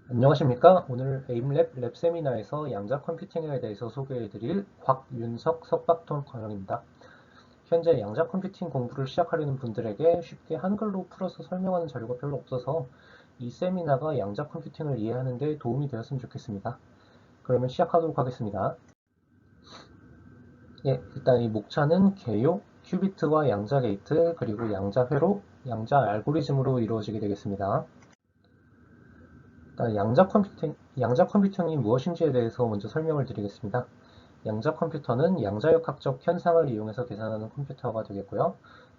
안녕하십니까? 오늘 에임랩 랩 세미나에서 양자 컴퓨팅에 대해서 소개해드릴 곽윤석 석박통 과정입니다. 현재 양자 컴퓨팅 공부를 시작하려는 분들에게 쉽게 한글로 풀어서 설명하는 자료가 별로 없어서 이 세미나가 양자 컴퓨팅을 이해하는 데 도움이 되었으면 좋겠습니다. 그러면 시작하도록 하겠습니다. 예, 일단 이 목차는 개요, 큐비트와 양자 게이트, 그리고 양자 회로, 양자 알고리즘으로 이루어지게 되겠습니다. 일단 양자 컴퓨팅이 무엇인지에 대해서 먼저 설명을 드리겠습니다. 양자 컴퓨터는 양자역학적 현상을 이용해서 계산하는 컴퓨터가 되겠고요.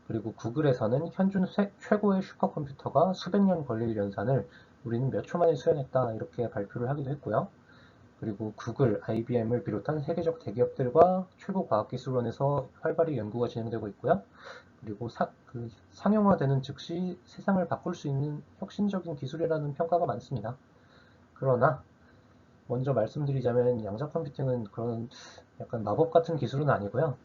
그리고 구글에서는 현존 최고의 슈퍼컴퓨터가 수백 년 걸릴 연산을 우리는 몇 초 만에 수행했다 이렇게 발표를 하기도 했고요. 그리고 구글, IBM을 비롯한 세계적 대기업들과 최고 과학기술원에서 활발히 연구가 진행되고 있고요. 그리고 상용화되는 즉시 세상을 바꿀 수 있는 혁신적인 기술이라는 평가가 많습니다. 그러나 먼저 말씀드리자면 양자 컴퓨팅은 그런 약간 마법 같은 기술은 아니고요.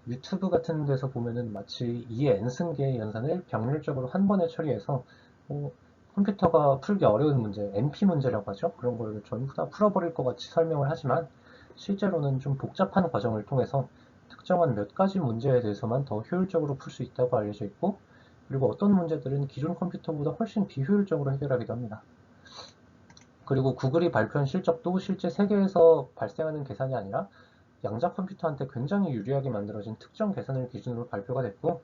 유튜브 같은 데서 보면은 마치 2의 n승계의 연산을 병렬적으로 한 번에 처리해서 뭐 컴퓨터가 풀기 어려운 문제, NP 문제라고 하죠. 그런 걸 전부 다 풀어버릴 것 같이 설명을 하지만 실제로는 좀 복잡한 과정을 통해서 특정한 몇 가지 문제에 대해서만 더 효율적으로 풀 수 있다고 알려져 있고, 그리고 어떤 문제들은 기존 컴퓨터보다 훨씬 비효율적으로 해결하기도 합니다. 그리고 구글이 발표한 실적도 실제 세계에서 발생하는 계산이 아니라 양자 컴퓨터한테 굉장히 유리하게 만들어진 특정 계산을 기준으로 발표가 됐고,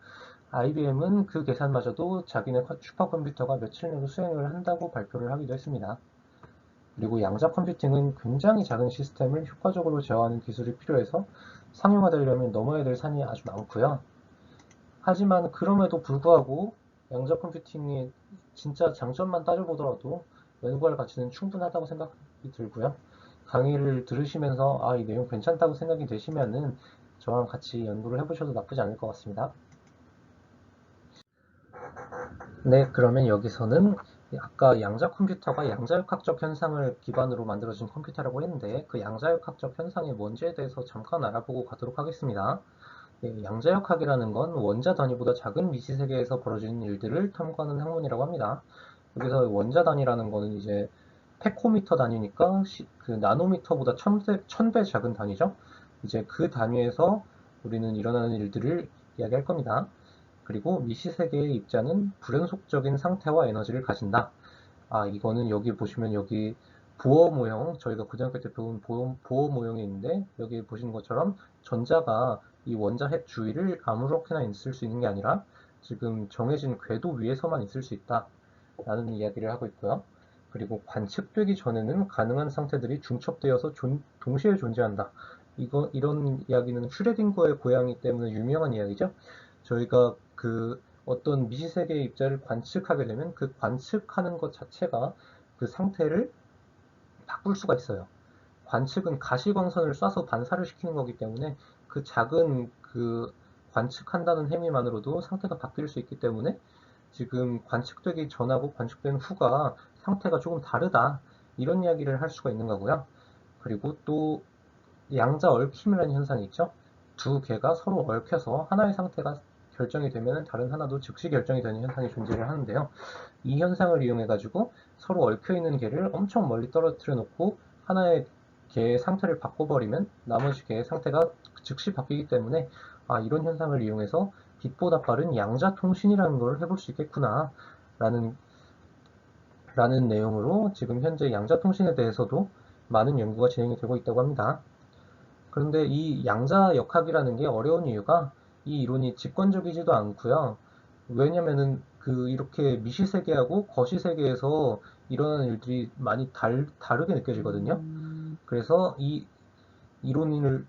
IBM은 그 계산마저도 자기네 슈퍼컴퓨터가 며칠 내로 수행을 한다고 발표를 하기도 했습니다. 그리고 양자 컴퓨팅은 굉장히 작은 시스템을 효과적으로 제어하는 기술이 필요해서 상용화되려면 넘어야 될 산이 아주 많고요. 하지만 그럼에도 불구하고 양자 컴퓨팅의 진짜 장점만 따져보더라도 연구할 가치는 충분하다고 생각이 들고요. 강의를 들으시면서 이 내용 괜찮다고 생각이 되시면은 저랑 같이 연구를 해보셔도 나쁘지 않을 것 같습니다. 네, 그러면 여기서는 아까 양자 컴퓨터가 양자역학적 현상을 기반으로 만들어진 컴퓨터라고 했는데 그 양자역학적 현상이 뭔지에 대해서 잠깐 알아보고 가도록 하겠습니다. 예, 양자역학이라는 건 원자 단위보다 작은 미시 세계에서 벌어지는 일들을 탐구하는 학문이라고 합니다. 여기서 원자 단위라는 거는 이제 페코미터 단위니까 그 나노미터보다 천배 작은 단위죠. 이제 그 단위에서 우리는 일어나는 일들을 이야기할 겁니다. 그리고 미시 세계의 입자는 불연속적인 상태와 에너지를 가진다. 이거는 여기 보시면 여기 보어 모형, 저희가 고등학교 때 배운 보어 모형이 있는데 여기 보시는 것처럼 전자가 이 원자 핵 주위를 아무렇게나 있을 수 있는 게 아니라 지금 정해진 궤도 위에서만 있을 수 있다 라는 이야기를 하고 있고요. 그리고 관측되기 전에는 가능한 상태들이 중첩되어서 동시에 존재한다. 이런 이야기는 슈레딩거의 고양이 때문에 유명한 이야기죠. 저희가 그 어떤 미시세계의 입자를 관측하게 되면 그 관측하는 것 자체가 그 상태를 바꿀 수가 있어요. 관측은 가시광선을 쏴서 반사를 시키는 거기 때문에 그 작은 그 관측한다는 행위만으로도 상태가 바뀔 수 있기 때문에 지금 관측되기 전하고 관측된 후가 상태가 조금 다르다. 이런 이야기를 할 수가 있는 거고요. 그리고 또 양자 얽힘이라는 현상이 있죠. 두 개가 서로 얽혀서 하나의 상태가 결정이 되면 다른 하나도 즉시 결정이 되는 현상이 존재를 하는데요. 이 현상을 이용해 가지고 서로 얽혀 있는 개를 엄청 멀리 떨어뜨려 놓고 하나의 개의 상태를 바꿔버리면 나머지 개의 상태가 즉시 바뀌기 때문에 이런 현상을 이용해서 빛보다 빠른 양자 통신이라는 걸 해볼 수 있겠구나 라는 내용으로 지금 현재 양자 통신에 대해서도 많은 연구가 진행이 되고 있다고 합니다. 그런데 이 양자 역학이라는 게 어려운 이유가 이 이론이 직관적이지도 않고요. 왜냐면은 그 이렇게 미시세계하고 거시세계에서 일어나는 일들이 많이 다르게 느껴지거든요. 그래서 이론을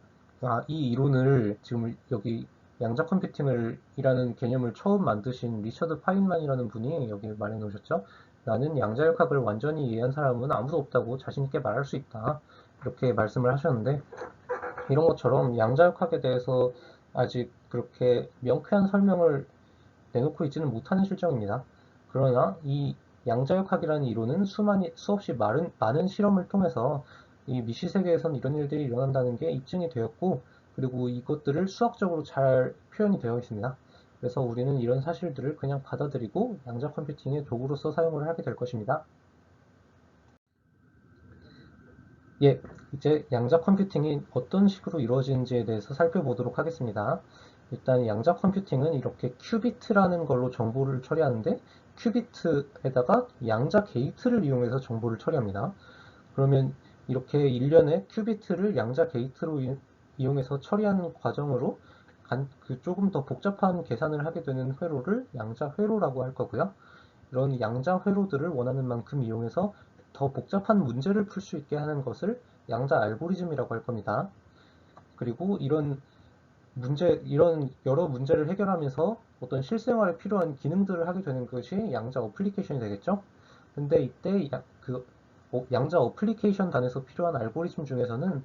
이 이론을 지금 여기 양자 컴퓨팅을 이라는 개념을 처음 만드신 리처드 파인만이라는 분이 여기 말해 놓으셨죠. 나는 양자역학을 완전히 이해한 사람은 아무도 없다고 자신 있게 말할 수 있다. 이렇게 말씀을 하셨는데 이런 것처럼 양자역학에 대해서 아직 그렇게 명쾌한 설명을 내놓고 있지는 못하는 실정입니다. 그러나 이 양자역학이라는 이론은 수없이 많은 실험을 통해서 이 미시 세계에선 이런 일들이 일어난다는 게 입증이 되었고, 그리고 이것들을 수학적으로 잘 표현이 되어 있습니다. 그래서 우리는 이런 사실들을 그냥 받아들이고 양자 컴퓨팅의 도구로서 사용을 하게 될 것입니다. 예, 이제 양자 컴퓨팅이 어떤 식으로 이루어지는지에 대해서 살펴보도록 하겠습니다. 일단 양자 컴퓨팅은 이렇게 큐비트라는 걸로 정보를 처리하는데 큐비트에다가 양자 게이트를 이용해서 정보를 처리합니다. 그러면 이렇게 일련의 큐비트를 양자 게이트로 이용해서 처리하는 과정으로 조금 더 복잡한 계산을 하게 되는 회로를 양자 회로라고 할 거고요. 이런 양자 회로들을 원하는 만큼 이용해서 더 복잡한 문제를 풀 수 있게 하는 것을 양자 알고리즘이라고 할 겁니다. 그리고 이런 여러 문제를 해결하면서 어떤 실생활에 필요한 기능들을 하게 되는 것이 양자 어플리케이션이 되겠죠. 근데 이때 양자 어플리케이션 단에서 필요한 알고리즘 중에서는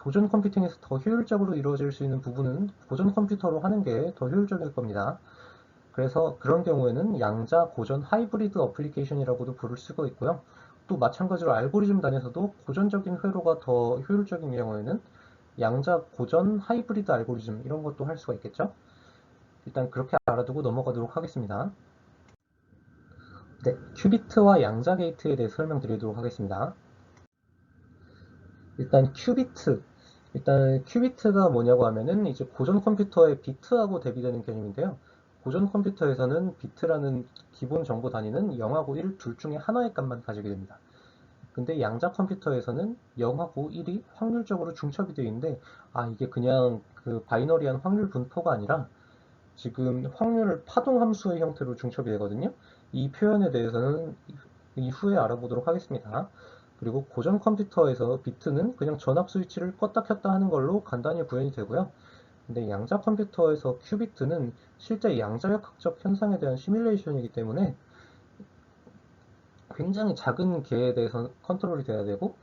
고전 컴퓨팅에서 더 효율적으로 이루어질 수 있는 부분은 고전 컴퓨터로 하는 게 더 효율적일 겁니다. 그래서 그런 경우에는 양자 고전 하이브리드 어플리케이션이라고도 부를 수가 있고요. 또 마찬가지로 알고리즘 단에서도 고전적인 회로가 더 효율적인 경우에는 양자 고전 하이브리드 알고리즘 이런 것도 할 수가 있겠죠. 일단 그렇게 알아두고 넘어가도록 하겠습니다. 네, 큐비트와 양자 게이트에 대해 설명드리도록 하겠습니다. 일단 큐비트가 뭐냐고 하면은 이제 고전 컴퓨터의 비트하고 대비되는 개념인데요. 고전 컴퓨터에서는 비트라는 기본 정보 단위는 0하고 1 둘 중에 하나의 값만 가지게 됩니다. 근데 양자 컴퓨터에서는 0하고 1이 확률적으로 중첩이 되어 있는데, 이게 그냥 그 바이너리한 확률 분포가 아니라 지금 확률을 파동 함수의 형태로 중첩이 되거든요. 이 표현에 대해서는 이후에 알아보도록 하겠습니다. 그리고 고전 컴퓨터에서 비트는 그냥 전압 스위치를 껐다 켰다 하는 걸로 간단히 구현이 되고요. 근데 양자 컴퓨터에서 큐비트는 실제 양자역학적 현상에 대한 시뮬레이션이기 때문에 굉장히 작은 개에 대해서 컨트롤이 돼야 되고,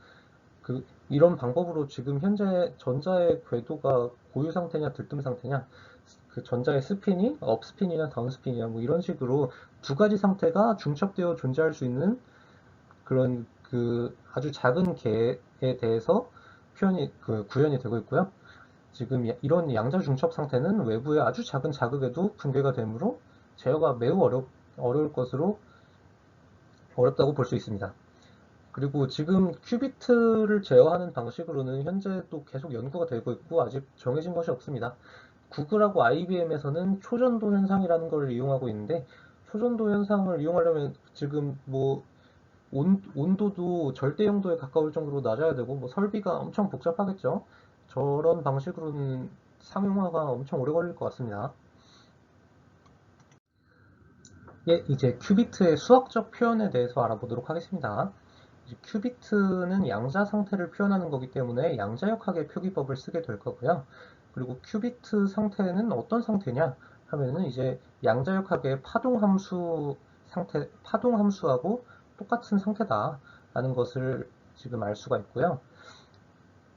이런 방법으로 지금 현재 전자의 궤도가 고유 상태냐 들뜸 상태냐, 그 전자의 스핀이 업스핀이냐 다운스핀이냐 뭐 이런 식으로 두 가지 상태가 중첩되어 존재할 수 있는 그런 아주 작은 개에 대해서 구현이 되고 있고요. 지금 이런 양자 중첩 상태는 외부의 아주 작은 자극에도 붕괴가 되므로 제어가 매우 어려울 것으로 어렵다고 볼 수 있습니다. 그리고 지금 큐비트를 제어하는 방식으로는 현재 또 계속 연구가 되고 있고 아직 정해진 것이 없습니다. 구글하고 IBM에서는 초전도 현상이라는 걸 이용하고 있는데, 초전도 현상을 이용하려면 지금 뭐 온도도 절대 영도에 가까울 정도로 낮아야 되고 뭐 설비가 엄청 복잡하겠죠. 저런 방식으로는 상용화가 엄청 오래 걸릴 것 같습니다. 예, 이제 큐비트의 수학적 표현에 대해서 알아보도록 하겠습니다. 이제 큐비트는 양자 상태를 표현하는 거기 때문에 양자역학의 표기법을 쓰게 될 거고요. 그리고 큐비트 상태는 어떤 상태냐 하면은 이제 양자역학의 파동 함수하고 똑같은 상태다라는 것을 지금 알 수가 있고요.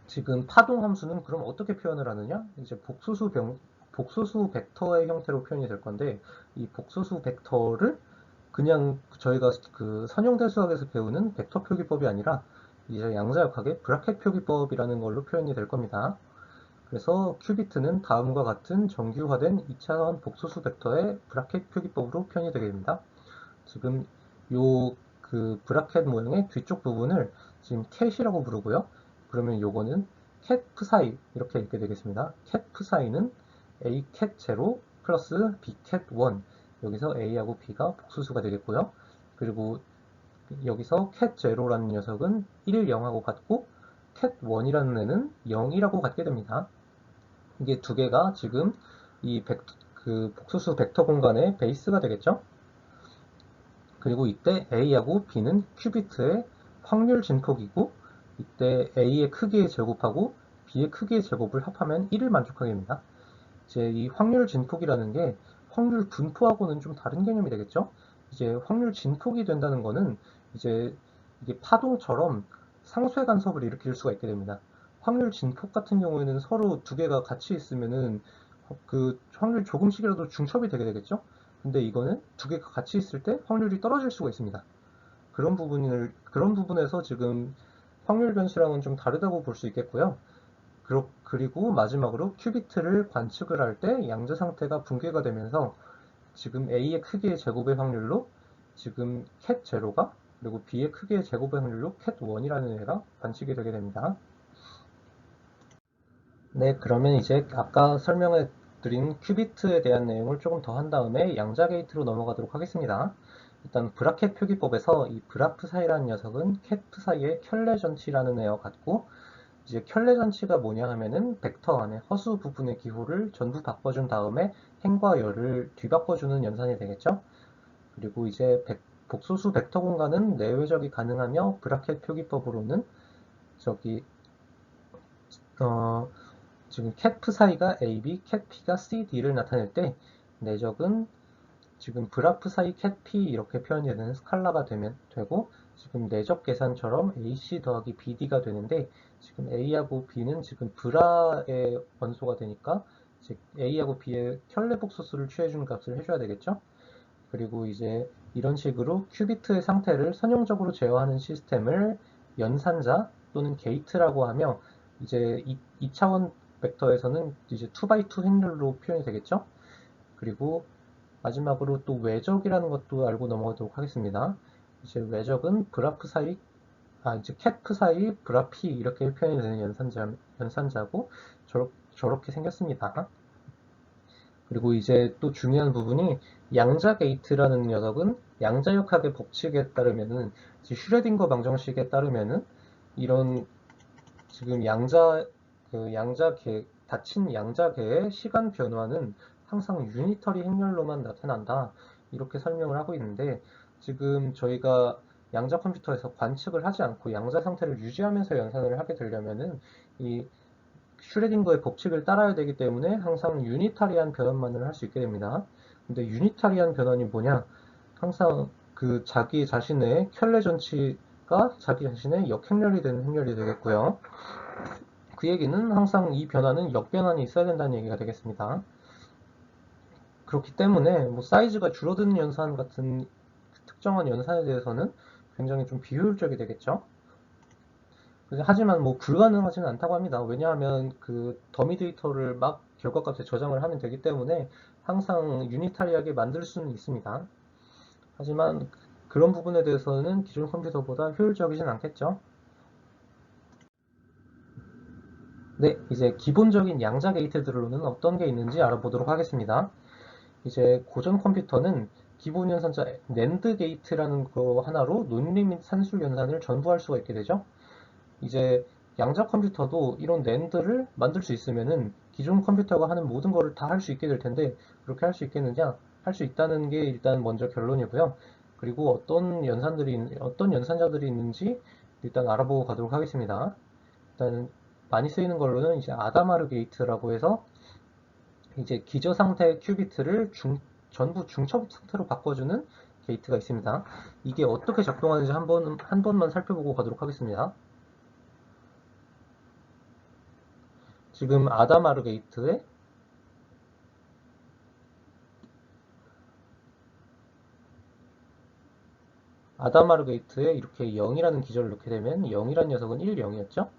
지금 파동 함수는 그럼 어떻게 표현을 하느냐? 이제 복소수 벡터의 형태로 표현이 될 건데, 이 복소수 벡터를 그냥 저희가 그 선형대 수학에서 배우는 벡터 표기법이 아니라 이제 양자역학의 브라켓 표기법이라는 걸로 표현이 될 겁니다. 그래서 큐비트는 다음과 같은 정규화된 2차원 복소수 벡터의 브라켓 표기법으로 표현이 되게 됩니다. 지금 요 브라켓 모형의 뒤쪽 부분을 지금 캣이라고 부르고요. 그러면 요거는 캣 프사이 이렇게 읽게 되겠습니다. 캣 프사이는 a 캣 제로 플러스 b 캣 원, 여기서 a하고 b가 복수수가 되겠고요. 그리고 여기서 캣 제로라는 녀석은 1, 0하고 같고 캣 원이라는 애는 0이라고 같게 됩니다. 이게 두 개가 지금 그 복수수 벡터 공간의 베이스가 되겠죠. 그리고 이때 A하고 B는 큐비트의 확률 진폭이고, 이때 A의 크기의 제곱하고 B의 크기의 제곱을 합하면 1을 만족하게 됩니다. 이제 이 확률 진폭이라는 게 확률 분포하고는 좀 다른 개념이 되겠죠? 이제 확률 진폭이 된다는 거는 이제 이게 파동처럼 상쇄 간섭을 일으킬 수가 있게 됩니다. 확률 진폭 같은 경우에는 서로 두 개가 같이 있으면은 그 확률 조금씩이라도 중첩이 되게 되겠죠? 근데 이거는 두 개가 같이 있을 때 확률이 떨어질 수가 있습니다. 그런 부분에서 지금 확률 변수랑은 좀 다르다고 볼 수 있겠고요. 그리고 마지막으로 큐비트를 관측을 할 때 양자 상태가 붕괴가 되면서 지금 A의 크기의 제곱의 확률로 지금 캣 제로가 그리고 B의 크기의 제곱의 확률로 cat1이라는 애가 관측이 되게 됩니다. 네, 그러면 이제 아까 설명해 드린 큐비트에 대한 내용을 조금 더 한 다음에 양자 게이트로 넘어가도록 하겠습니다. 일단 브라켓 표기법에서 이 브라프 사이라는 녀석은 캣프 사이의 켤레 전치라는 애와 같고, 이제 켤레 전치가 뭐냐 하면은 벡터 안에 허수 부분의 기호를 전부 바꿔준 다음에 행과 열을 뒤바꿔주는 연산이 되겠죠. 그리고 이제 복소수 벡터 공간은 내외적이 가능하며 브라켓 표기법으로는 저기 어, 지금 캣프 사이가 AB, 캣P가 CD를 나타낼 때 내적은 지금 브라프 사이 캣P 이렇게 표현이 되는 스칼라가 되고, 지금 내적 계산처럼 AC 더하기 BD가 되는데, 지금 A하고 B는 지금 브라의 원소가 되니까 즉 A하고 B의 켤레 복소수를 취해준 값을 해줘야 되겠죠. 그리고 이제 이런 식으로 큐비트의 상태를 선형적으로 제어하는 시스템을 연산자 또는 게이트라고 하며, 이제 2차원 벡터에서는 이제 2x2 행렬로 표현이 되겠죠. 그리고 마지막으로 또 외적이라는 것도 알고 넘어가도록 하겠습니다. 이제 외적은 브라프 사이, 이제 캣프 사이 브라피 이렇게 표현이 되는 연산자고 저렇게 생겼습니다. 그리고 이제 또 중요한 부분이 양자 게이트라는 녀석은 양자역학의 법칙에 따르면은, 슈레딩거 방정식에 따르면은 이런 지금 닫힌 양자계의 시간 변화는 항상 유니터리 행렬로만 나타난다. 이렇게 설명을 하고 있는데, 지금 저희가 양자 컴퓨터에서 관측을 하지 않고 양자 상태를 유지하면서 연산을 하게 되려면은 이 슈레딩거의 법칙을 따라야 되기 때문에 항상 유니타리한 변환만을 할 수 있게 됩니다. 근데 유니타리한 변환이 뭐냐? 항상 그 자기 자신의 켤레 전치가 자기 자신의 역행렬이 되는 행렬이 되겠고요. 그 얘기는 항상 이 변화는 역변환이 있어야 된다는 얘기가 되겠습니다. 그렇기 때문에 뭐 사이즈가 줄어드는 연산 같은 특정한 연산에 대해서는 굉장히 좀 비효율적이 되겠죠. 하지만 뭐 불가능하지는 않다고 합니다. 왜냐하면 그 더미 데이터를 막 결과값에 저장을 하면 되기 때문에 항상 유니타리하게 만들 수는 있습니다. 하지만 그런 부분에 대해서는 기존 컴퓨터보다 효율적이진 않겠죠. 네, 이제 기본적인 양자 게이트들로는 어떤 게 있는지 알아보도록 하겠습니다. 이제 고전 컴퓨터는 기본 연산자 낸드 게이트라는 거 하나로 논리 및 산술 연산을 전부 할 수가 있게 되죠. 이제 양자 컴퓨터도 이런 낸드를 만들 수 있으면은 기존 컴퓨터가 하는 모든 거를 다 할 수 있게 될 텐데, 그렇게 할 수 있겠느냐? 할 수 있다는 게 일단 먼저 결론이고요. 그리고 어떤 연산자들이 있는지 일단 알아보고 가도록 하겠습니다. 일단 많이 쓰이는 걸로는 이제 아다마르 게이트라고 해서 이제 기저 상태 큐비트를 전부 중첩 상태로 바꿔주는 게이트가 있습니다. 이게 어떻게 작동하는지 한 번만 살펴보고 가도록 하겠습니다. 지금 아다마르 게이트에 이렇게 0이라는 기저를 넣게 되면 0이라는 녀석은 1, 0이었죠?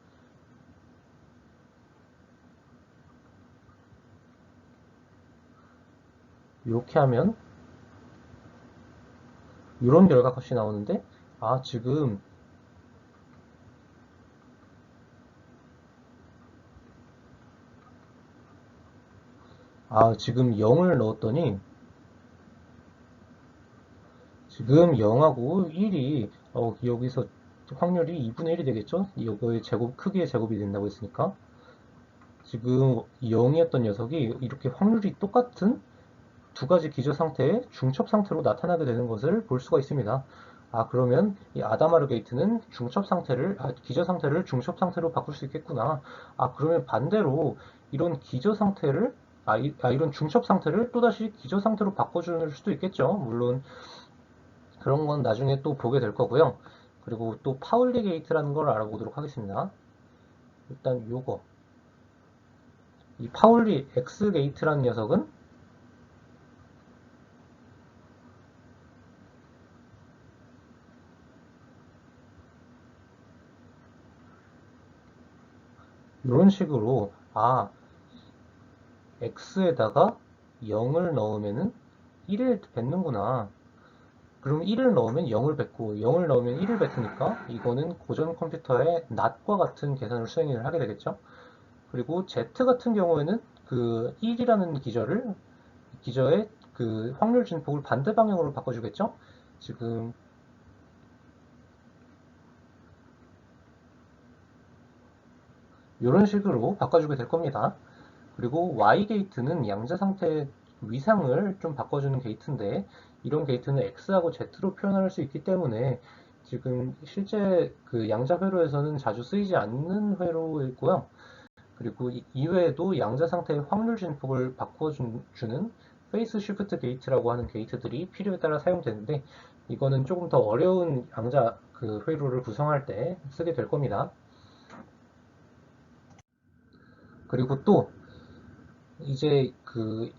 이렇게 하면 이런 결과값이 나오는데, 아 지금 지금 0을 넣었더니 지금 0하고 1이 여기서 확률이 2분의 1이 되겠죠? 이거의 크기의 제곱이 된다고 했으니까 지금 0이었던 녀석이 이렇게 확률이 똑같은 두 가지 기저 상태의 중첩 상태로 나타나게 되는 것을 볼 수가 있습니다. 그러면 이 아다마르 게이트는 기저 상태를 중첩 상태로 바꿀 수 있겠구나. 그러면 반대로 이런 기저 상태를, 이런 중첩 상태를 또다시 기저 상태로 바꿔줄 수도 있겠죠. 물론 그런 건 나중에 또 보게 될 거고요. 그리고 또 파울리 게이트라는 걸 알아보도록 하겠습니다. 일단 이 파울리 X 게이트라는 녀석은 이런 식으로 x에다가 0을 넣으면은 1을 뱉는구나. 그럼 1을 넣으면 0을 뱉고 0을 넣으면 1을 뱉으니까 이거는 고전 컴퓨터의 낫과 같은 계산을 수행을 하게 되겠죠. 그리고 Z 같은 경우에는 그 1이라는 기저의 그 확률 진폭을 반대 방향으로 바꿔주겠죠. 지금 이런 식으로 바꿔주게 될 겁니다. 그리고 Y 게이트는 양자 상태의 위상을 좀 바꿔주는 게이트인데 이런 게이트는 X하고 Z로 표현할 수 있기 때문에 지금 실제 그 양자 회로에서는 자주 쓰이지 않는 회로이고요. 그리고 이외에도 양자 상태의 확률 진폭을 바꿔주는 페이스 쉬프트 게이트라고 하는 게이트들이 필요에 따라 사용되는데 이거는 조금 더 어려운 양자 그 회로를 구성할 때 쓰게 될 겁니다. 그리고 또 이제 그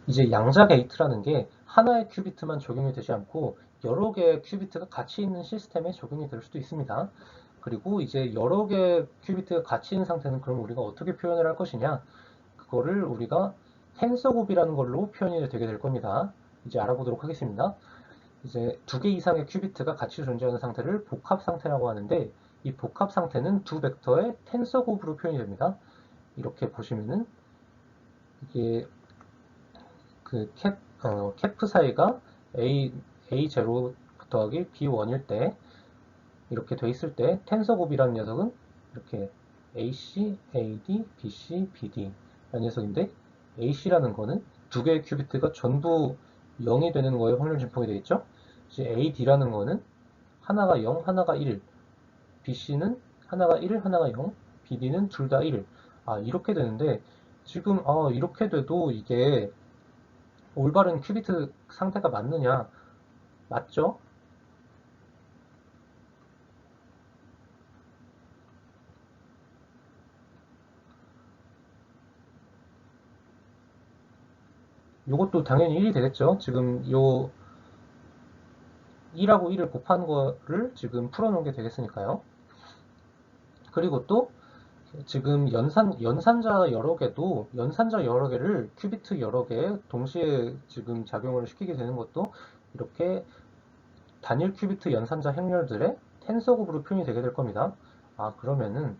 이제 양자 게이트라는 게 하나의 큐비트만 적용이 되지 않고 여러 개의 큐비트가 같이 있는 시스템에 적용이 될 수도 있습니다. 그리고 이제 여러 개의 큐비트가 같이 있는 상태는 그럼 우리가 어떻게 표현을 할 것이냐? 그거를 우리가 텐서 곱이라는 걸로 표현이 되게 될 겁니다. 이제 알아보도록 하겠습니다. 이제 두 개 이상의 큐비트가 같이 존재하는 상태를 복합 상태라고 하는데 이 복합 상태는 두 벡터의 텐서 곱으로 표현이 됩니다. 이렇게 보시면은 이게 그 캐프 사이가 A0 더하기 B1일 때 이렇게 돼 있을 때 텐서 곱이라는 녀석은 이렇게 AC, AD, BC, BD 라는 녀석인데 AC라는 거는 두 개의 큐비트가 전부 0이 되는 거에 확률 진폭이 되겠죠? 이제 AD라는 거는 하나가 0, 하나가 1, BC는 하나가 1, 하나가 0, BD는 둘 다 1. 아, 이렇게 되는데 지금 이렇게 돼도 이게 올바른 큐비트 상태가 맞느냐? 맞죠? 이것도 당연히 1이 되겠죠? 지금 요 2하고 1을 곱한 거를 지금 풀어놓은 게 되겠으니까요. 그리고 또 지금 연산자 여러 개를 큐비트 여러 개 동시에 지금 작용을 시키게 되는 것도 이렇게 단일 큐비트 연산자 행렬들의 텐서 곱으로 표현이 되게 될 겁니다. 아, 그러면은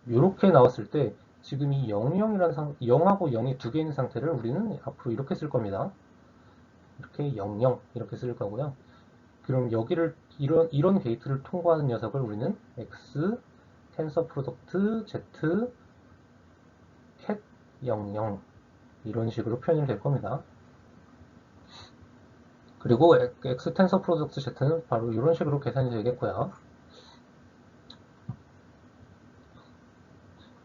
이렇게 나왔을 때 지금 이 0하고 0이 두 개 있는 상태를 우리는 앞으로 이렇게 쓸 겁니다. 이렇게 00 이렇게 쓸 거고요. 그럼 여기를 이런 게이트를 통과하는 녀석을 우리는 x 텐서 프로덕트 z cat 00 이런 식으로 표현이 될 겁니다. 그리고 x 텐서 프로덕트 z는 바로 이런 식으로 계산이 되겠고요.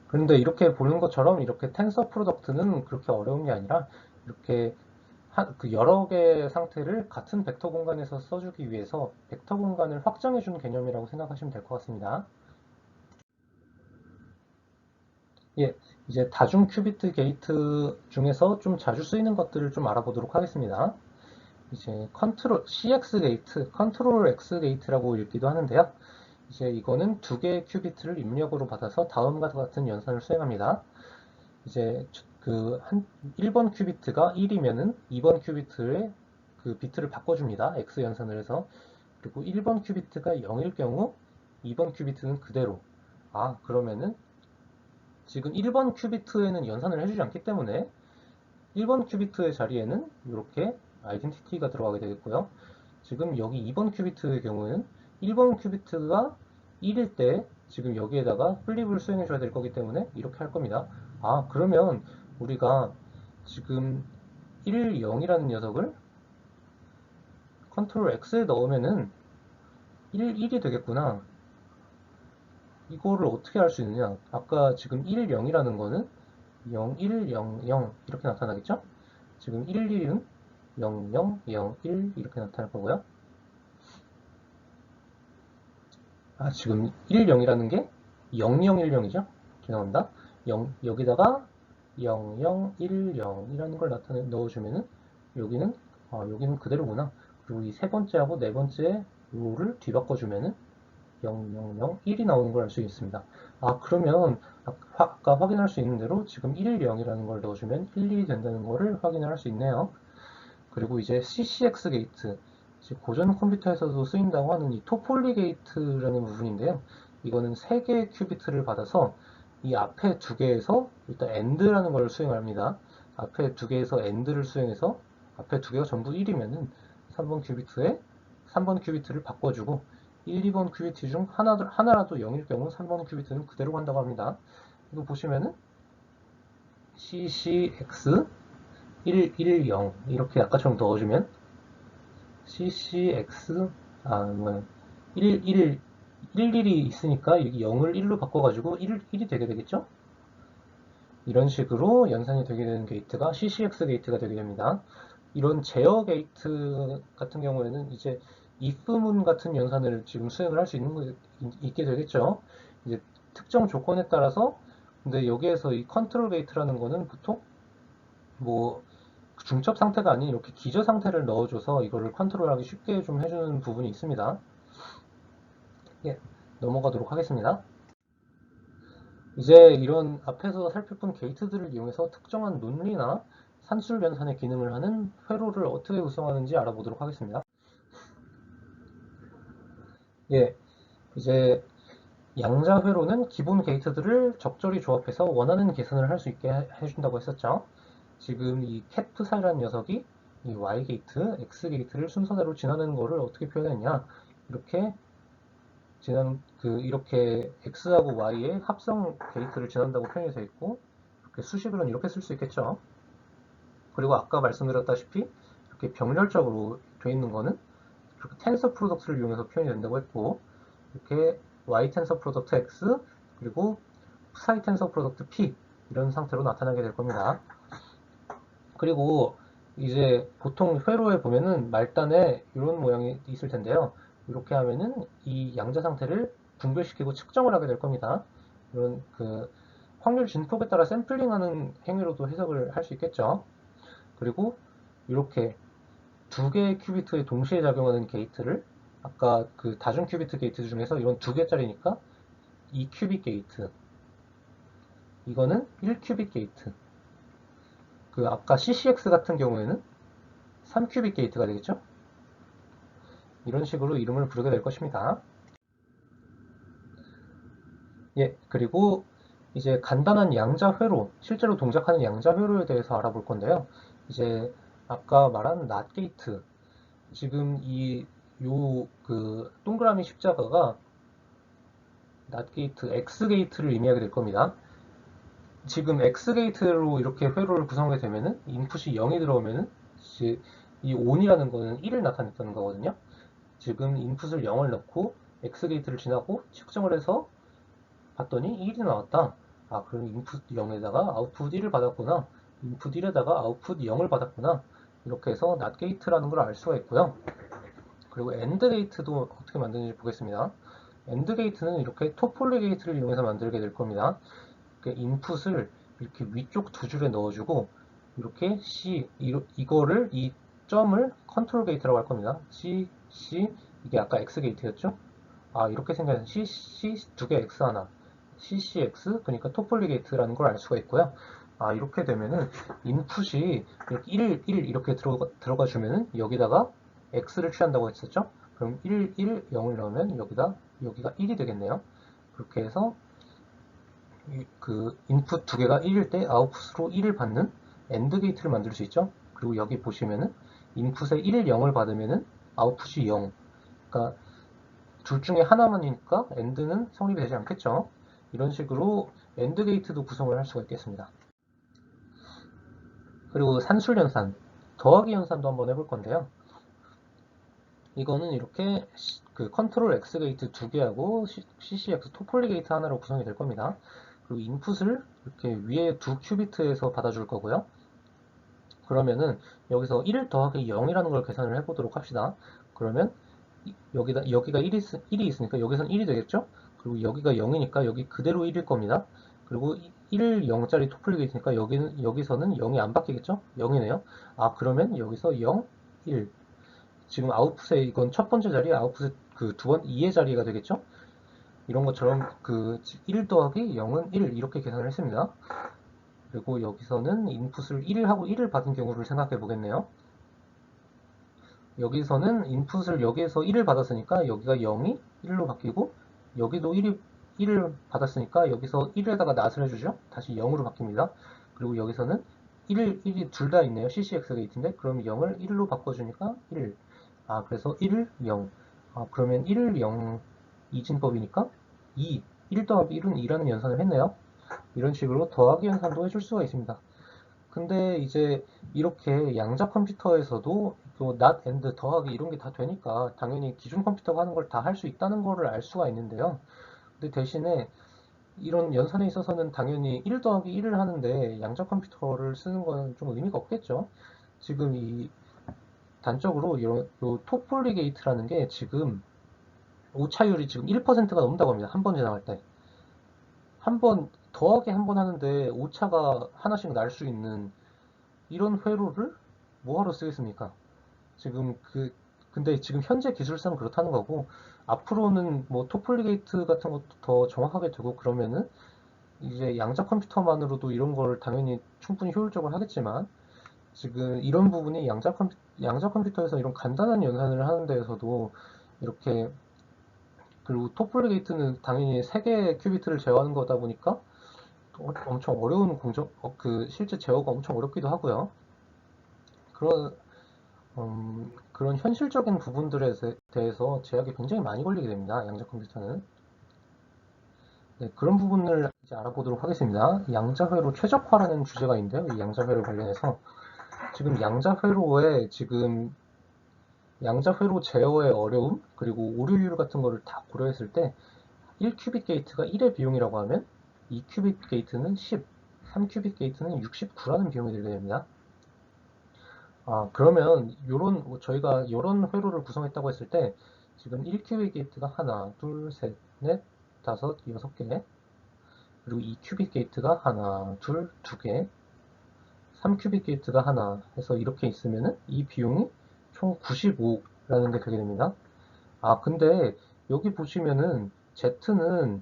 그런데 이렇게 보는 것처럼 이렇게 텐서 프로덕트는 그렇게 어려운 게 아니라 이렇게 그 여러 개의 상태를 같은 벡터 공간에서 써주기 위해서 벡터 공간을 확장해주는 개념이라고 생각하시면 될 것 같습니다. 예, 이제 다중 큐비트 게이트 중에서 좀 자주 쓰이는 것들을 좀 알아보도록 하겠습니다. 이제 컨트롤 CX 게이트, 컨트롤 X 게이트라고 읽기도 하는데요. 이제 이거는 두 개의 큐비트를 입력으로 받아서 다음과 같은 연산을 수행합니다. 이제 그 1번 큐비트가 1이면은 2번 큐비트의 그 비트를 바꿔줍니다. X 연산을 해서. 그리고 1번 큐비트가 0일 경우 2번 큐비트는 그대로. 아, 그러면은 지금 1번 큐비트에는 연산을 해주지 않기 때문에 1번 큐비트의 자리에는 이렇게 아이덴티티가 들어가게 되겠고요. 지금 여기 2번 큐비트의 경우에는 1번 큐비트가 1일 때 지금 여기에다가 플립을 수행해 줘야 될 거기 때문에 이렇게 할 겁니다. 아, 그러면 우리가 지금 1, 0이라는 녀석을 컨트롤 X에 넣으면은 1이 되겠구나. 이거를 어떻게 할 수 있느냐? 아까 지금 1, 0이라는 거는 0, 1, 0, 0 이렇게 나타나겠죠? 지금 1, 1은 0, 0, 0, 1 이렇게 나타날 거고요. 아, 지금 1, 0이라는 게 0, 0, 1, 0이죠? 죄송합니다. 0, 여기다가 0, 0, 1, 0이라는 걸 넣어주면은 여기는 여기는 그대로구나. 그리고 이 세 번째하고 네 번째 로를 뒤바꿔주면은 0, 0, 0, 1이 나오는 걸 알 수 있습니다. 아, 그러면 아까 확인할 수 있는 대로 지금 1, 0이라는 걸 넣어주면 1, 2이 된다는 거를 확인을 할 수 있네요. 그리고 이제 CCX 게이트, 고전 컴퓨터에서도 쓰인다고 하는 이 토폴리 게이트라는 부분인데요. 이거는 3개의 큐비트를 받아서 이 앞에 2개에서 일단 AND라는 걸 수행합니다. 앞에 2개에서 AND를 수행해서 앞에 2개가 전부 1이면은 3번 큐비트를 바꿔주고 1, 2번 큐비트 중 하나라도 0일 경우 3번 큐비트는 그대로 간다고 합니다. 이거 보시면은 CCX 1, 1, 0 이렇게 아까처럼 넣어주면 CCX 1, 1, 1이 있으니까 여기 0을 1로 바꿔가지고 1이 되게 되겠죠? 이런 식으로 연산이 되게 되는 게이트가 CCX 게이트가 되게 됩니다. 이런 제어 게이트 같은 경우에는 이제 if문 같은 연산을 지금 수행을 할 수 있게 되겠죠. 이제 특정 조건에 따라서 근데 여기에서 이 컨트롤 게이트라는 거는 보통 뭐 중첩 상태가 아닌 이렇게 기저 상태를 넣어줘서 이거를 컨트롤하기 쉽게 좀 해주는 부분이 있습니다. 예, 넘어가도록 하겠습니다. 이제 이런 앞에서 살펴본 게이트들을 이용해서 특정한 논리나 산술 연산의 기능을 하는 회로를 어떻게 구성하는지 알아보도록 하겠습니다. 예, 이제 양자 회로는 기본 게이트들을 적절히 조합해서 원하는 계산을 할 수 있게 해준다고 했었죠. 지금 이 캡사이라는 녀석이 이 Y 게이트, X 게이트를 순서대로 지나는 거를 어떻게 표현했냐? 이렇게 이렇게 X하고 Y의 합성 게이트를 지난다고 표현이 되어 있고, 이렇게 수식으로는 이렇게 쓸 수 있겠죠. 그리고 아까 말씀드렸다시피 이렇게 병렬적으로 되어 있는 거는 이렇게 텐서 프로덕트를 이용해서 표현이 된다고 했고, 이렇게 Y 텐서 프로덕트 X 그리고 psi 텐서 프로덕트 P 이런 상태로 나타나게 될 겁니다. 그리고 이제 보통 회로에 보면은 말단에 이런 모양이 있을 텐데요. 이렇게 하면은 이 양자 상태를 분별시키고 측정을 하게 될 겁니다. 이런 확률 진폭에 따라 샘플링하는 행위로도 해석을 할 수 있겠죠. 그리고 이렇게 2개의 큐비트에 동시에 작용하는 게이트를 아까 그 다중 큐비트 게이트 중에서 이건 2개짜리니까 2큐빗 게이트, 이거는 1큐빗 게이트, 아까 CCX 같은 경우에는 3큐빗 게이트가 되겠죠? 이런 식으로 이름을 부르게 될 것입니다. 예, 그리고 이제 간단한 양자 회로, 실제로 동작하는 양자 회로에 대해서 알아볼 건데요. 이제 아까 말한 NOT 게이트, 지금 동그라미 십자가가 NOT 게이트, X 게이트를 의미하게 될 겁니다. 지금 X 게이트로 이렇게 회로를 구성하게 되면은 인풋이 0이 들어오면은 이제 이 ON이라는 거는 1을 나타냈다는 거거든요. 지금 인풋을 0을 넣고 X 게이트를 지나고 측정을 해서 봤더니 1이 나왔다. 아, 그럼 인풋 0에다가 아웃풋 1을 받았구나. 인풋 1에다가 아웃풋 0을 받았구나. 이렇게 해서 NOT 게이트라는 걸 알 수가 있고요. 그리고 AND 게이트도 어떻게 만드는지 보겠습니다. AND 게이트는 이렇게 토폴리 게이트를 이용해서 만들게 될 겁니다. 인풋을 이렇게 위쪽 2줄에 넣어주고 이렇게 이거를 이 점을 컨트롤 게이트라고 할 겁니다. 이게 아까 X 게이트였죠? 아, 이렇게 생겨서 두 개 X 하나 CCX, 그러니까 토폴리 게이트라는 걸 알 수가 있고요. 아, 이렇게 되면은 인풋이 이렇게 1 이렇게 들어가 주면은 여기다가 X를 취한다고 했었죠? 그럼 1, 0을 넣으면 여기가 1이 되겠네요. 그렇게 해서 인풋 2개가 1일 때 아웃풋으로 1을 받는 AND 게이트를 만들 수 있죠. 그리고 여기 보시면은 인풋에 1, 0을 받으면은 아웃풋이 0. 그러니까 둘 중에 하나만이니까 AND는 성립이 되지 않겠죠. 이런 식으로 AND 게이트도 구성을 할 수가 있겠습니다. 그리고 산술 연산, 더하기 연산도 한번 해볼 건데요. 이거는 이렇게 컨트롤 X 게이트 2개하고 CCX 토폴리 게이트 하나로 구성이 될 겁니다. 그리고 인풋을 이렇게 위에 2큐비트에서 받아줄 거고요. 그러면은 여기서 1 더하기 0이라는 걸 계산을 해보도록 합시다. 그러면 여기가 1이 있으니까 여기선 1이 되겠죠? 그리고 여기가 0이니까 여기 그대로 1일 겁니다. 그리고 1, 0짜리 토플리 게이트니까 여기서는 0이 안 바뀌겠죠? 0이네요. 아, 그러면 여기서 0, 1. 지금 아웃풋에 이건 첫 번째 자리, 아웃풋에 그 2의 자리가 되겠죠? 이런 것처럼 그 1 더하기 0은 1 이렇게 계산을 했습니다. 그리고 여기서는 인풋을 1하고 1을 받은 경우를 생각해 보겠네요. 여기서는 인풋을 여기에서 1을 받았으니까 여기가 0이 1로 바뀌고 여기도 1을 받았으니까 여기서 1에다가 낫을 해주죠. 다시 0으로 바뀝니다. 그리고 여기서는 1이 둘 다 있네요. CCX 게이트인데 그럼 0을 1로 바꿔주니까 1. 아 그래서 1, 0. 아 그러면 1, 0 이진법이니까 2. 1 더하기 1은 2라는 연산을 했네요. 이런 식으로 더하기 연산도 해줄 수가 있습니다. 근데 이제 이렇게 양자 컴퓨터에서도 또 not and 더하기 이런 게 다 되니까 당연히 기준 컴퓨터가 하는 걸 다 할 수 있다는 거를 알 수가 있는데요. 근데 대신에 이런 연산에 있어서는 당연히 1 더하기 1을 하는데 양자 컴퓨터를 쓰는 건 좀 의미가 없겠죠. 지금 이 단적으로 요 토폴리 게이트라는 게 지금 오차율이 지금 1%가 넘는다고 합니다. 한 번 지나갈 때. 한 번 더하기 한 번 하는데 오차가 하나씩 날 수 있는 이런 회로를 뭐하러 쓰겠습니까? 지금 근데 지금 현재 기술상 그렇다는 거고, 앞으로는 뭐 토폴리게이트 같은 것도 더 정확하게 되고 그러면은 이제 양자 컴퓨터만으로도 이런 걸 당연히 충분히 효율적으로 하겠지만, 지금 이런 부분이 양자 컴퓨터에서 이런 간단한 연산을 하는 데에서도 이렇게, 그리고 토폴리게이트는 당연히 3개의 큐비트를 제어하는 거다 보니까 엄청 어려운 실제 제어가 엄청 어렵기도 하고요. 그런 그런 현실적인 부분들에 대해서 제약이 굉장히 많이 걸리게 됩니다. 양자 컴퓨터는. 네, 그런 부분을 이제 알아보도록 하겠습니다. 양자회로 최적화라는 주제가 있는데요. 이 양자회로 관련해서 지금 양자회로 제어의 어려움 그리고 오류율 같은 거를 다 고려했을 때 1큐빅 게이트가 1의 비용이라고 하면 2큐빅 게이트는 10, 3큐빅 게이트는 69라는 비용이 들게 됩니다. 아, 그러면 저희가 요런 회로를 구성했다고 했을 때 지금 1큐빅 게이트가 하나, 둘, 셋, 넷, 다섯, 여섯 개, 그리고 2큐빅 게이트가 하나, 둘, 두 개, 3큐빅 게이트가 하나 해서 이렇게 있으면은 이 비용이 총 95라는 게 되게 됩니다. 아, 근데 여기 보시면은 Z는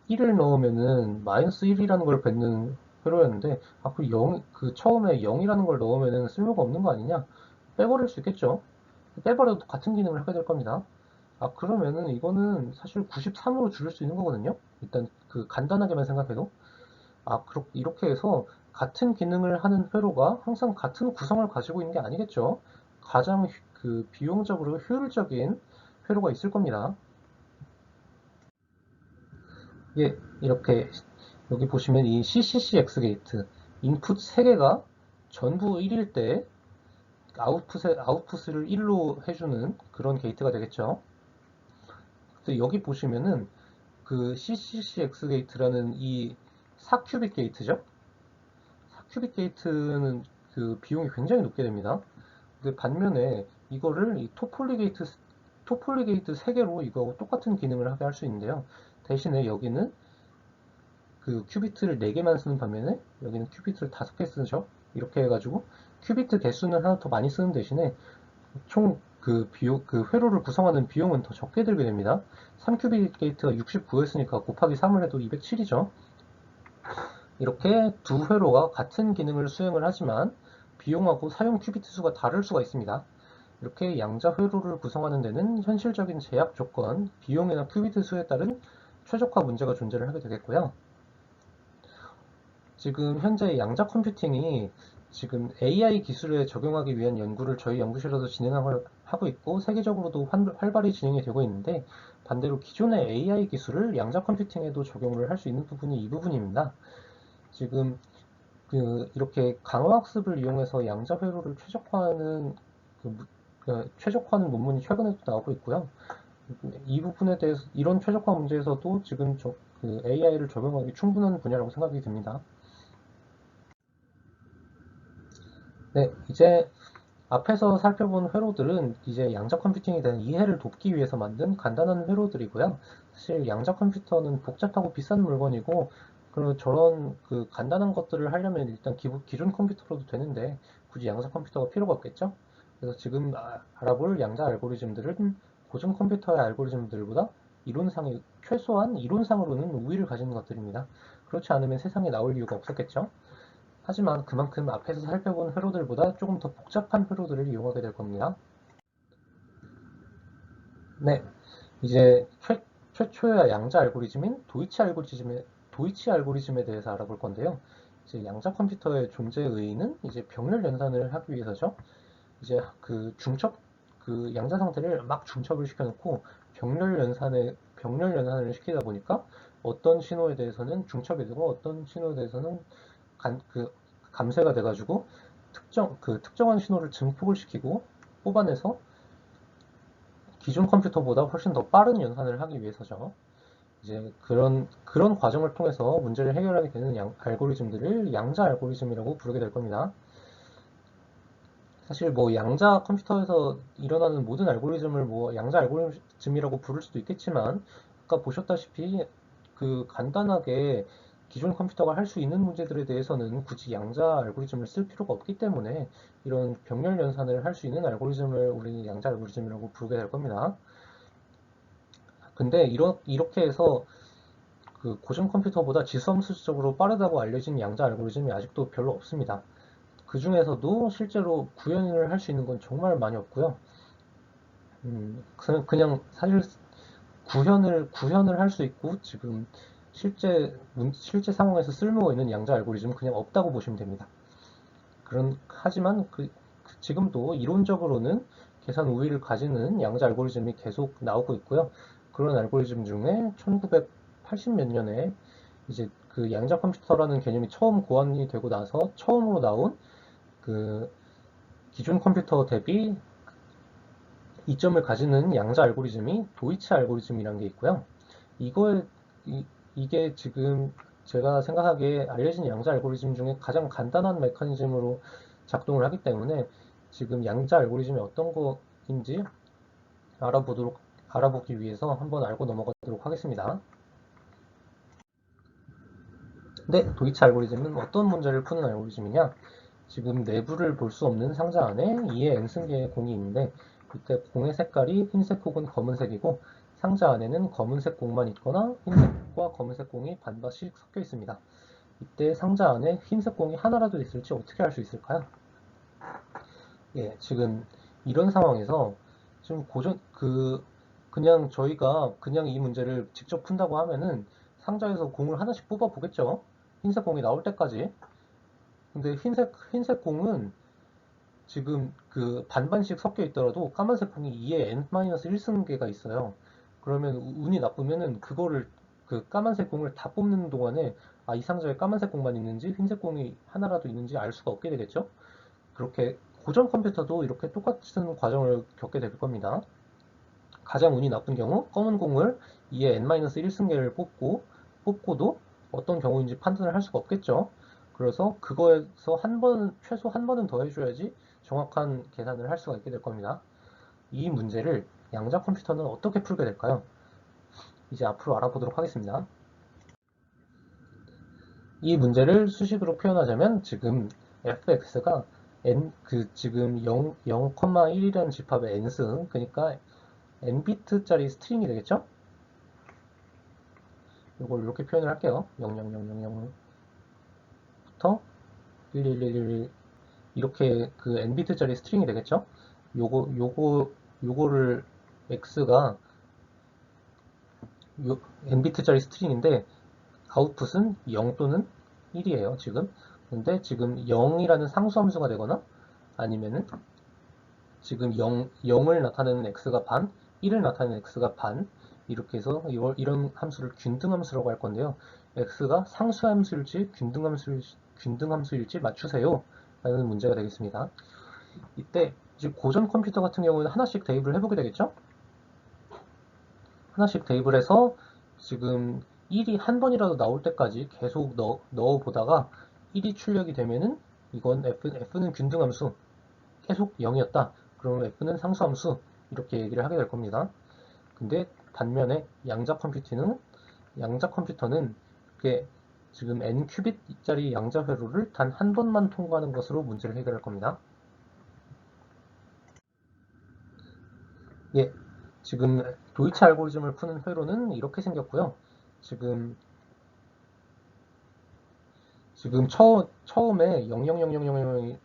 1을 넣으면은 마이너스 1이라는 걸 뱉는 회로였는데, 아, 처음에 0이라는 걸 넣으면은 쓸모가 없는 거 아니냐? 빼버릴 수 있겠죠? 빼버려도 같은 기능을 하게 될 겁니다. 아, 그러면은 이거는 사실 93으로 줄일 수 있는 거거든요? 일단 그 간단하게만 생각해도. 아, 이렇게 해서 같은 기능을 하는 회로가 항상 같은 구성을 가지고 있는 게 아니겠죠? 가장 비용적으로 효율적인 회로가 있을 겁니다. 예, 이렇게 여기 보시면 이 CCCX 게이트 인풋 3개가 전부 1일 때 아웃풋을 1로 해주는 그런 게이트가 되겠죠. 근데 여기 보시면은 그 CCCX 게이트라는 이 4큐빅 게이트죠. 4큐빅 게이트는 그 비용이 굉장히 높게 됩니다. 근데 반면에 이거를 이 토폴리 게이트 3개로 이거 똑같은 기능을 하게 할 수 있는데요. 대신에 여기는 그 큐비트를 4개만 쓰는 반면에 여기는 큐비트를 5개 쓰죠. 이렇게 해가지고 큐비트 개수는 하나 더 많이 쓰는 대신에 총 그 회로를 구성하는 비용은 더 적게 들게 됩니다. 3큐빅 게이트가 69였으니까 곱하기 3을 해도 207이죠. 이렇게 두 회로가 같은 기능을 수행을 하지만 비용하고 사용 큐비트 수가 다를 수가 있습니다. 이렇게 양자 회로를 구성하는 데는 현실적인 제약 조건, 비용이나 큐비트 수에 따른 최적화 문제가 존재를 하게 되겠고요. 지금 현재 양자 컴퓨팅이 지금 AI 기술에 적용하기 위한 연구를 저희 연구실에서 진행하고 있고 세계적으로도 활발히 진행이 되고 있는데, 반대로 기존의 AI 기술을 양자 컴퓨팅에도 적용을 할 수 있는 부분이 이 부분입니다. 지금 이렇게 강화학습을 이용해서 양자 회로를 최적화하는 논문이 최근에도 나오고 있고요. 이 부분에 대해서 이런 최적화 문제에서도 지금 AI를 적용하기 충분한 분야라고 생각이 듭니다. 네, 이제 앞에서 살펴본 회로들은 이제 양자 컴퓨팅에 대한 이해를 돕기 위해서 만든 간단한 회로들이고요. 사실 양자 컴퓨터는 복잡하고 비싼 물건이고, 그리고 저런 간단한 것들을 하려면 일단 기존 컴퓨터로도 되는데 굳이 양자 컴퓨터가 필요가 없겠죠? 그래서 지금 알아볼 양자 알고리즘들은 고전 컴퓨터의 알고리즘들보다 이론상의 최소한 이론상으로는 우위를 가지는 것들입니다. 그렇지 않으면 세상에 나올 이유가 없었겠죠. 하지만 그만큼 앞에서 살펴본 회로들보다 조금 더 복잡한 회로들을 이용하게 될 겁니다. 네, 이제 최초의 양자 알고리즘인 도이치 알고리즘에 대해서 알아볼 건데요. 이제 양자 컴퓨터의 존재의 의의는 이제 병렬 연산을 하기 위해서죠. 이제 그 양자 상태를 막 중첩을 시켜놓고 병렬 연산을 시키다 보니까 어떤 신호에 대해서는 중첩이 되고 어떤 신호에 대해서는 감쇄가 돼가지고 특정한 신호를 증폭을 시키고 뽑아내서 기존 컴퓨터보다 훨씬 더 빠른 연산을 하기 위해서죠. 이제 그런 과정을 통해서 문제를 해결하게 되는 알고리즘들을 양자 알고리즘이라고 부르게 될 겁니다. 사실 뭐 양자 컴퓨터에서 일어나는 모든 알고리즘을 뭐 양자 알고리즘이라고 부를 수도 있겠지만 아까 보셨다시피 간단하게 기존 컴퓨터가 할 수 있는 문제들에 대해서는 굳이 양자 알고리즘을 쓸 필요가 없기 때문에 이런 병렬 연산을 할 수 있는 알고리즘을 우리는 양자 알고리즘이라고 부르게 될 겁니다. 근데 이렇게 해서 그 고전 컴퓨터보다 지수함수적으로 빠르다고 알려진 양자 알고리즘이 아직도 별로 없습니다. 그 중에서도 실제로 구현을 할 수 있는 건 정말 많이 없고요. 그냥 사실 구현을 할 수 있고 지금 실제 상황에서 쓸모가 있는 양자 알고리즘은 그냥 없다고 보시면 됩니다. 하지만 지금도 이론적으로는 계산 우위를 가지는 양자 알고리즘이 계속 나오고 있고요. 그런 알고리즘 중에 1980 몇 년에 이제 그 양자 컴퓨터라는 개념이 처음 고안이 되고 나서 처음으로 나온 그 기존 컴퓨터 대비 이점을 가지는 양자 알고리즘이 도이치 알고리즘이라는 게 있고요. 이거에 이게 지금 제가 생각하기에 알려진 양자 알고리즘 중에 가장 간단한 메커니즘으로 작동을 하기 때문에 지금 양자 알고리즘이 어떤 거인지 알아보기 위해서 한번 알고 넘어가도록 하겠습니다. 네, 도이치 알고리즘은 어떤 문제를 푸는 알고리즘이냐? 지금 내부를 볼 수 없는 상자 안에 2의 n승계의 공이 있는데 이때 공의 색깔이 흰색 혹은 검은색이고 상자 안에는 검은색 공만 있거나 흰색과 검은색 공이 반반씩 섞여 있습니다. 이때 상자 안에 흰색 공이 하나라도 있을지 어떻게 알 수 있을까요? 예, 지금 이런 상황에서 지금 그냥 저희가 그냥 이 문제를 직접 푼다고 하면은 상자에서 공을 하나씩 뽑아 보겠죠? 흰색 공이 나올 때까지. 근데 흰색 공은 지금 반반씩 섞여 있더라도 까만색 공이 2의 n-1승계가 있어요. 그러면 운이 나쁘면은 그 까만색 공을 다 뽑는 동안에 이 상자에 까만색 공만 있는지 흰색 공이 하나라도 있는지 알 수가 없게 되겠죠? 그렇게 고전 컴퓨터도 이렇게 똑같은 과정을 겪게 될 겁니다. 가장 운이 나쁜 경우 검은 공을 2의 n-1승계를 뽑고도 어떤 경우인지 판단을 할 수가 없겠죠. 그래서 그거에서 최소 한 번은 더 해줘야지 정확한 계산을 할 수가 있게 될 겁니다. 이 문제를 양자 컴퓨터는 어떻게 풀게 될까요? 이제 앞으로 알아보도록 하겠습니다. 이 문제를 수식으로 표현하자면 지금 fx가 지금 0,1이라는 집합의 n승, 그러니까 n비트짜리 스트링이 되겠죠? 이걸 이렇게 표현을 할게요. 0000부터 1111 이렇게 n비트짜리 스트링이 되겠죠? 요거를 x가 n비트짜리 스트링인데 아웃풋은 0 또는 1이에요, 지금. 근데 지금 0이라는 상수함수가 되거나 아니면은 지금 0을 나타내는 x가 반, 1을 나타내는 x가 반, 이렇게 해서 이런 함수를 균등함수라고 할 건데요. x가 상수함수일지 균등함수일지 맞추세요. 라는 문제가 되겠습니다. 이때 이제 고전 컴퓨터 같은 경우는 하나씩 대입을 해보게 되겠죠? 하나씩 대입을 해서 지금 1이 한 번이라도 나올 때까지 계속 넣어보다가 1이 출력이 되면은 이건 F는 균등함수, 계속 0이었다. 그러면 F는 상수함수, 이렇게 얘기를 하게 될 겁니다. 근데 반면에 양자 컴퓨터는 그게 지금 n 큐빗짜리 양자 회로를 단 한 번만 통과하는 것으로 문제를 해결할 겁니다. 예, 지금 도이치 알고리즘을 푸는 회로는 이렇게 생겼고요. 지금 처음에 00000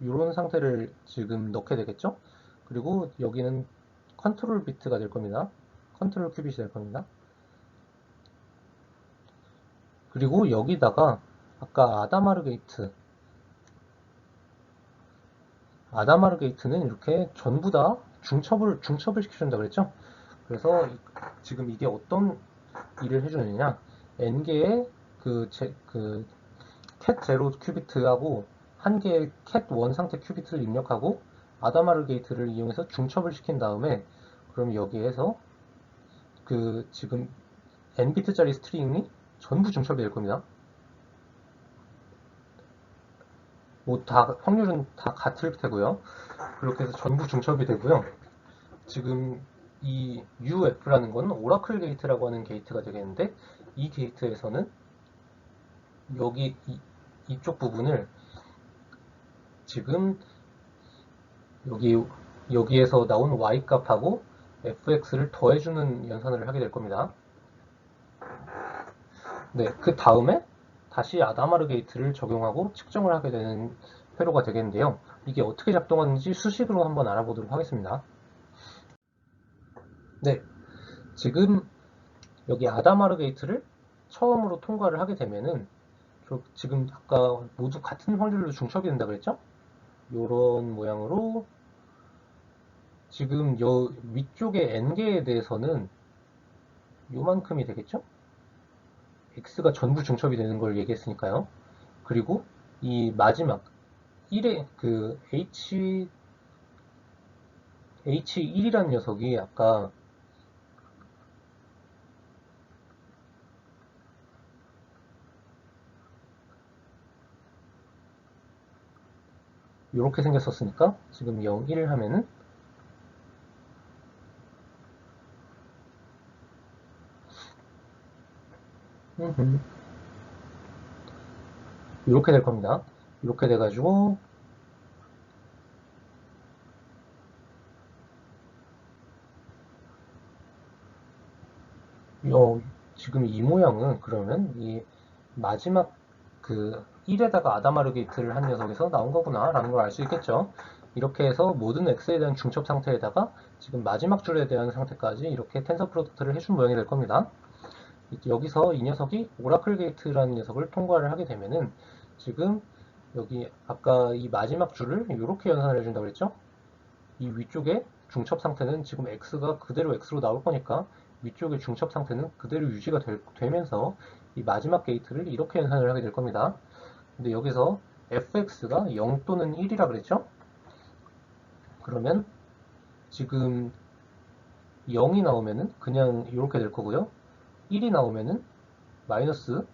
이런 상태를 지금 넣게 되겠죠? 그리고 여기는 컨트롤 비트가 될 겁니다. 컨트롤 큐빗이 될 겁니다. 그리고 여기다가 아까 아다마르 게이트는 이렇게 전부 다 중첩을 시켜준다 그랬죠? 그래서 지금 이게 어떤 일을 해주느냐? n개의 cat 제로 큐비트하고 한 개의 cat 원 상태 큐비트를 입력하고 아다마르 게이트를 이용해서 중첩을 시킨 다음에 그럼 여기에서 지금 n비트짜리 스트링이 전부 중첩이 될 겁니다. 뭐 다 확률은 다 같을 테고요. 그렇게 해서 전부 중첩이 되고요. 지금 이 UF라는 건 오라클 게이트라고 하는 게이트가 되겠는데 이 게이트에서는 여기 이쪽 부분을 지금 여기에서 나온 y 값하고 fx를 더해주는 연산을 하게 될 겁니다. 네, 그 다음에 다시 아다마르 게이트를 적용하고 측정을 하게 되는 회로가 되겠는데요. 이게 어떻게 작동하는지 수식으로 한번 알아보도록 하겠습니다. 네, 지금 여기 아다마르 게이트를 처음으로 통과를 하게 되면은 지금 아까 모두 같은 확률로 중첩이 된다 그랬죠? 이런 모양으로 지금 요 위쪽의 n개에 대해서는 요만큼이 되겠죠? x가 전부 중첩이 되는 걸 얘기했으니까요. 그리고 이 마지막 1의 H1이라는 녀석이 아까 이렇게 생겼었으니까 지금 0, 1 하면은 이렇게 될 겁니다. 이렇게 돼가지고 지금 이 모양은 그러면 이 마지막 1에다가 아다마르 게이트를 한 녀석에서 나온 거구나 라는 걸 알 수 있겠죠. 이렇게 해서 모든 x에 대한 중첩 상태에다가 지금 마지막 줄에 대한 상태까지 이렇게 텐서 프로덕트를 해준 모양이 될 겁니다. 여기서 이 녀석이 오라클 게이트라는 녀석을 통과를 하게 되면은 지금 여기 아까 이 마지막 줄을 이렇게 연산을 해준다고 그랬죠? 이 위쪽에 중첩 상태는 지금 x가 그대로 x로 나올 거니까 위쪽의 중첩 상태는 그대로 유지가 되면서 이 마지막 게이트를 이렇게 연산을 하게 될 겁니다. 근데 여기서 fx가 0 또는 1이라 그랬죠? 그러면 지금 0이 나오면은 그냥 이렇게 될 거고요. 1이 나오면은 마이너스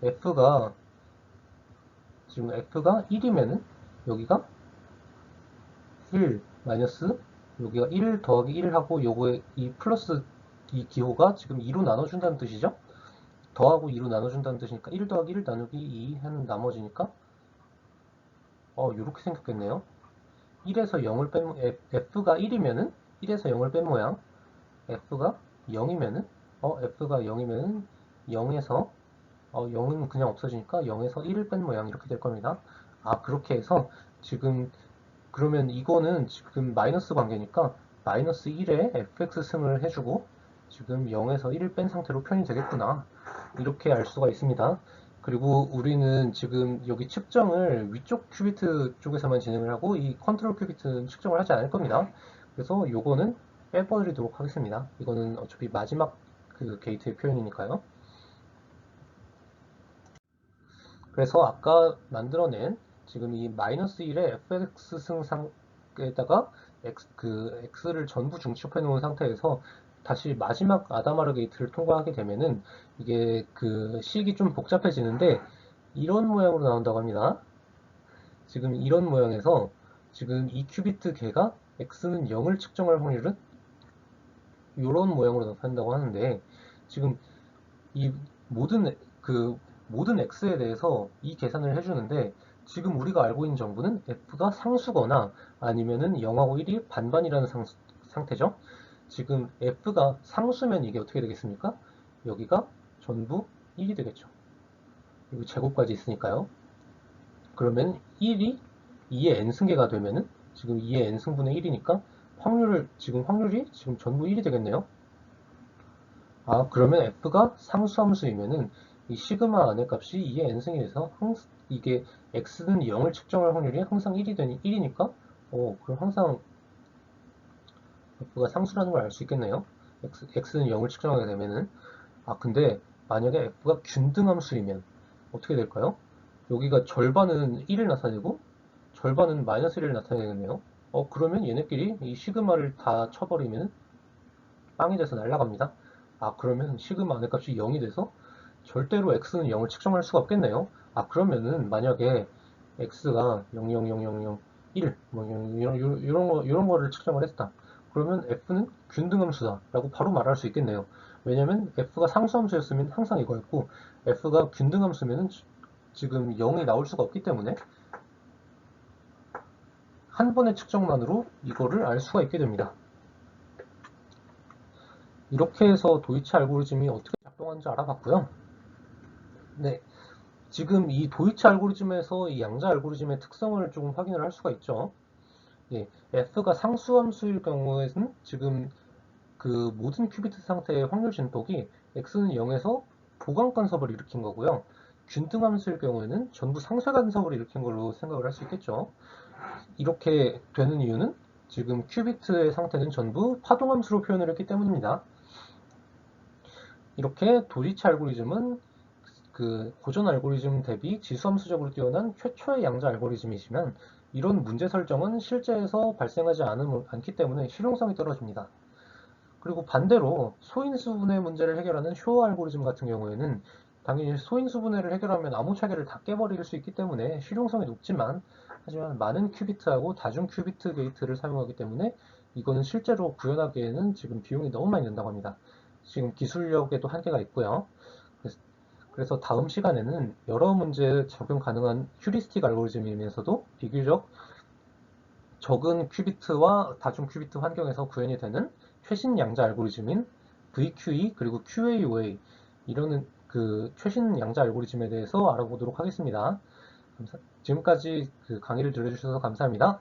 f가 지금 f가 1이면은 여기가 1 마이너스 여기가 1 더하기 1 하고 요거에 이 플러스 이 기호가 지금 2로 나눠준다는 뜻이죠. 더하고 2로 나눠준다는 뜻이니까 1 더하기 1 나누기 2 하는 나머지니까 이렇게 생겼겠네요. 1에서 0을 f가 1이면은 1에서 0을 뺀 모양 f가 0이면은 f가 0이면은 0에서 0은 그냥 없어지니까 0에서 1을 뺀 모양 이렇게 될 겁니다. 그렇게 해서 지금 그러면 이거는 지금 마이너스 관계니까 마이너스 1에 fx 승을 해주고 지금 0에서 1을 뺀 상태로 표현이 되겠구나. 이렇게 알 수가 있습니다. 그리고 우리는 지금 여기 측정을 위쪽 큐비트 쪽에서만 진행을 하고 이 컨트롤 큐비트는 측정을 하지 않을 겁니다. 그래서 요거는 빼버리도록 하겠습니다. 이거는 어차피 마지막 게이트의 표현이니까요. 그래서 아까 만들어낸 지금 이 마이너스 1의 fx 승상에다가 x를 전부 중첩해 놓은 상태에서 다시 마지막 아다마르 게이트를 통과하게 되면은 이게 식이 좀 복잡해지는데 이런 모양으로 나온다고 합니다. 지금 이런 모양에서 지금 이 큐비트 개가 x는 0을 측정할 확률은 이런 모양으로 나타난다고 하는데 지금 이 모든 모든 x에 대해서 이 계산을 해주는데 지금 우리가 알고 있는 정보는 f가 상수거나 아니면은 0하고 1이 반반이라는 상태죠. 지금 f가 상수면 이게 어떻게 되겠습니까? 여기가 전부 1이 되겠죠. 그리고 제곱까지 있으니까요. 그러면 1이 2의 n승계가 되면은 지금 2의 n승분의 1이니까 확률이 지금 전부 1이 되겠네요. 아, 그러면 f가 상수함수이면은 이 시그마 안의 값이 2의 n승이 돼서 이게 x는 0을 측정할 확률이 항상 1이 되니 1이니까 그럼 항상 f가 상수라는 걸 알 수 있겠네요. x는 0을 측정하게 되면은 근데 만약에 f가 균등함수이면 어떻게 될까요? 여기가 절반은 1을 나타내고 절반은 마이너스 1을 나타내겠네요. 그러면 얘네끼리 이 시그마를 다 쳐버리면 빵이 돼서 날아갑니다. 그러면 시그마 안의 값이 0이 돼서 절대로 x는 0을 측정할 수가 없겠네요. 그러면은 만약에 x가 0,0,0,0,0,1 뭐 이런 거를 측정을 했다. 그러면 f는 균등함수다라고 바로 말할 수 있겠네요. 왜냐면 f가 상수함수였으면 항상 이거였고 f가 균등함수면은 지금 0이 나올 수가 없기 때문에 한 번의 측정만으로 이거를 알 수가 있게 됩니다. 이렇게 해서 도이치 알고리즘이 어떻게 작동하는지 알아봤고요. 네, 지금 이 도이치 알고리즘에서 이 양자 알고리즘의 특성을 조금 확인을 할 수가 있죠. 예, f가 상수함수일 경우에는 지금 그 모든 큐비트 상태의 확률 진폭이 x는 0에서 보강 간섭을 일으킨 거고요. 균등함수일 경우에는 전부 상쇄 간섭을 일으킨 걸로 생각을 할 수 있겠죠. 이렇게 되는 이유는 지금 큐비트의 상태는 전부 파동함수로 표현을 했기 때문입니다. 이렇게 도이치 알고리즘은 그 고전 알고리즘 대비 지수함수적으로 뛰어난 최초의 양자 알고리즘이지만 이런 문제 설정은 실제에서 발생하지 않기 때문에 실용성이 떨어집니다. 그리고 반대로 소인수분해 문제를 해결하는 쇼 알고리즘 같은 경우에는 당연히 소인수분해를 해결하면 암호 차계를 다 깨버릴 수 있기 때문에 실용성이 높지만 하지만 많은 큐비트하고 다중 큐비트 게이트를 사용하기 때문에 이거는 실제로 구현하기에는 지금 비용이 너무 많이 든다고 합니다. 지금 기술력에도 한계가 있고요. 그래서 다음 시간에는 여러 문제에 적용 가능한 휴리스틱 알고리즘이면서도 비교적 적은 큐비트와 다중 큐비트 환경에서 구현이 되는 최신 양자 알고리즘인 VQE 그리고 QAOA 이런 그 최신 양자 알고리즘에 대해서 알아보도록 하겠습니다. 지금까지 그 강의를 들어주셔서 감사합니다.